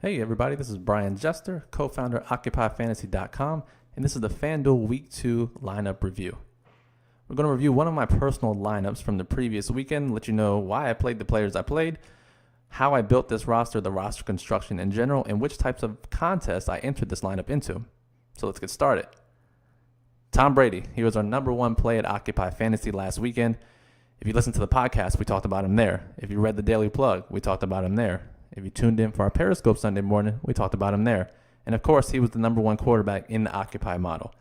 Hey everybody, this is Brian Jester, co-founder of OccupyFantasy.com, and this is the FanDuel Week 2 lineup review. We're going to review one of my personal lineups from the previous weekend, let you know why I played the players I played, how I built this roster, the roster construction in general, and which types of contests I entered this lineup into. So let's get started. Tom Brady, he was our number one play at Occupy Fantasy last weekend. If you listened to the podcast, we talked about him there. If you read the Daily Plug, we talked about him there. If you tuned in for our Periscope Sunday morning, we talked about him there. And of course, he was the number one quarterback in the Occupy model.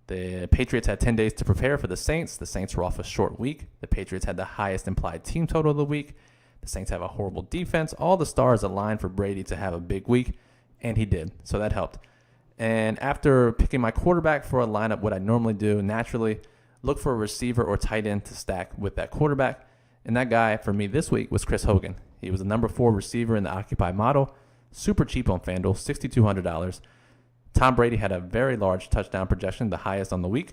The Patriots had 10 days to prepare for the Saints. The Saints were off a short week. The Patriots had the highest implied team total of the week. The Saints have a horrible defense. All the stars aligned for Brady to have a big week, and he did. So that helped. And after picking my quarterback for a lineup, what I normally do, naturally, look for a receiver or tight end to stack with that quarterback. And that guy for me this week was Chris Hogan. He was the number 4 receiver in the Occupy model. Super cheap on FanDuel, $6,200. Tom Brady had a very large touchdown projection, the highest on the week.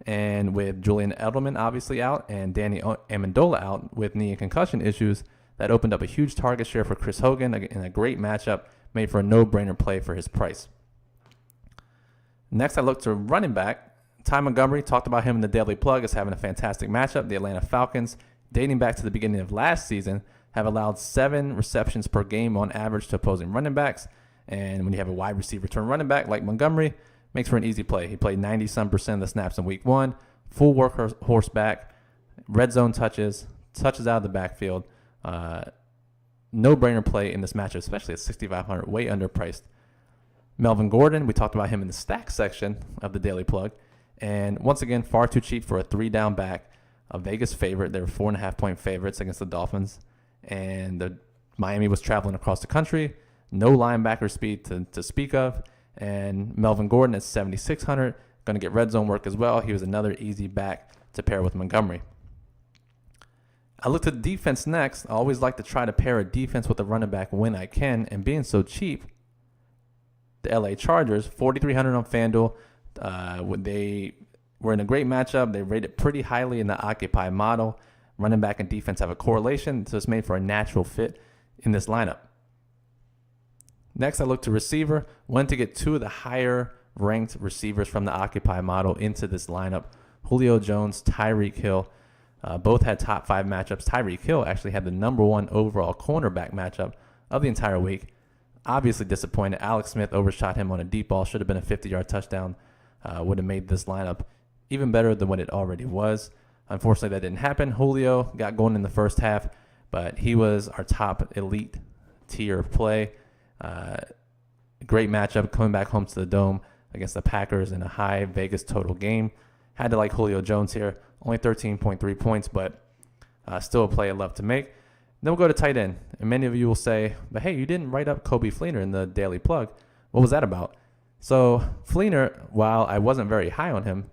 And with Julian Edelman obviously out and Danny Amendola out with knee and concussion issues, that opened up a huge target share for Chris Hogan in a great matchup, made for a no-brainer play for his price. Next, I looked to running back. Ty Montgomery, talked about him in the Daily Plug as having a fantastic matchup. The Atlanta Falcons, dating back to the beginning of last season, have allowed 7 receptions per game on average to opposing running backs. And when you have a wide receiver turn running back like Montgomery, makes for an easy play. He played 90% of the snaps in week 1, full workhorse back, red zone touches out of the backfield. No-brainer play in this matchup, especially at $6,500, way underpriced. Melvin Gordon, we talked about him in the stack section of the Daily Plug. And once again, far too cheap for a 3-down back, a Vegas favorite. They were 4.5-point favorites against the Dolphins. And Miami was traveling across the country. No linebacker speed to speak of. And Melvin Gordon at 7,600, going to get red zone work as well. He was another easy back to pair with Montgomery. I looked at defense next. I always like to try to pair a defense with a running back when I can. And being so cheap, the LA Chargers, 4,300 on FanDuel. They were in a great matchup. They rated pretty highly in the Occupy model. Running back and defense have a correlation, so it's made for a natural fit in this lineup. Next, I looked to receiver. Wanted to get 2 of the higher-ranked receivers from the Occupy model into this lineup. Julio Jones, Tyreek Hill. Both had top 5 matchups. Tyreek Hill actually had the number 1 overall cornerback matchup of the entire week. Obviously disappointed. Alex Smith overshot him on a deep ball. Should have been a 50-yard touchdown. Would have made this lineup even better than what it already was. Unfortunately, that didn't happen. Julio got going in the first half, but he was our top elite tier play. Great matchup, coming back home to the Dome against the Packers in a high Vegas total game. Had to like Julio Jones here. Only 13.3 points, but still a play I'd love to make. Then we'll go to tight end. And many of you will say, but hey, you didn't write up Coby Fleener in the Daily Plug. What was that about? So Fleener, while I wasn't very high on him,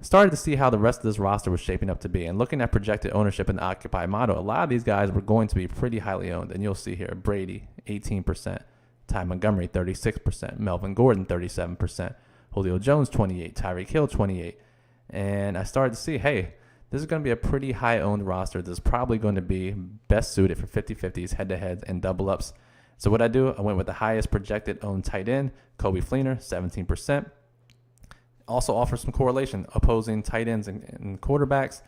started to see how the rest of this roster was shaping up to be. And looking at projected ownership in the Occupy model, a lot of these guys were going to be pretty highly owned. And you'll see here, Brady, 18%. Ty Montgomery, 36%. Melvin Gordon, 37%. Julio Jones, 28%. Tyreek Hill, 28%. And I started to see, hey, this is going to be a pretty high-owned roster. This is probably going to be best suited for 50-50s, head-to-heads, and double-ups. So what I do, I went with the highest projected owned tight end, Coby Fleener, 17%. Also offers some correlation, opposing tight ends and quarterbacks.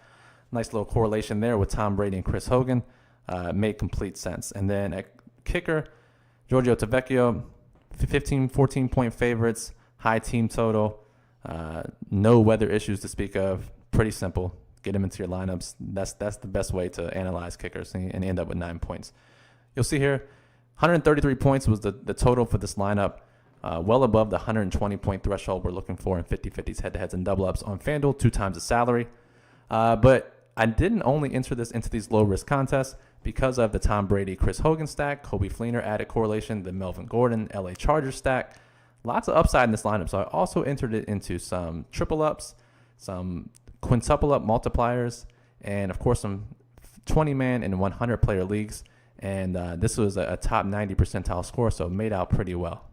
Nice little correlation there with Tom Brady and Chris Hogan. Made complete sense. And then at kicker, Giorgio Tavecchio, 14-point favorites, high team total, no weather issues to speak of. Pretty simple. Get him into your lineups. That's the best way to analyze kickers and end up with 9 points. You'll see here, 133 points was the total for this lineup. Well above the 120-point threshold we're looking for in 50-50s, head-to-heads, and double-ups on FanDuel, 2 times the salary. But I didn't only enter this into these low-risk contests because of the Tom Brady, Chris Hogan stack, Coby Fleener added correlation, the Melvin Gordon, LA Chargers stack. Lots of upside in this lineup, so I also entered it into some triple-ups, some quintuple-up multipliers, and, of course, some 20-man and 100-player leagues. And this was a top 90 percentile score, so it made out pretty well.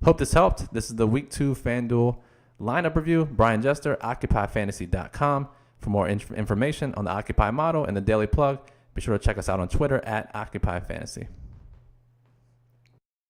Hope this helped. This is the Week 2 FanDuel lineup review. Brian Jester, OccupyFantasy.com. For more information on the Occupy model and the Daily Plug, be sure to check us out on Twitter at OccupyFantasy.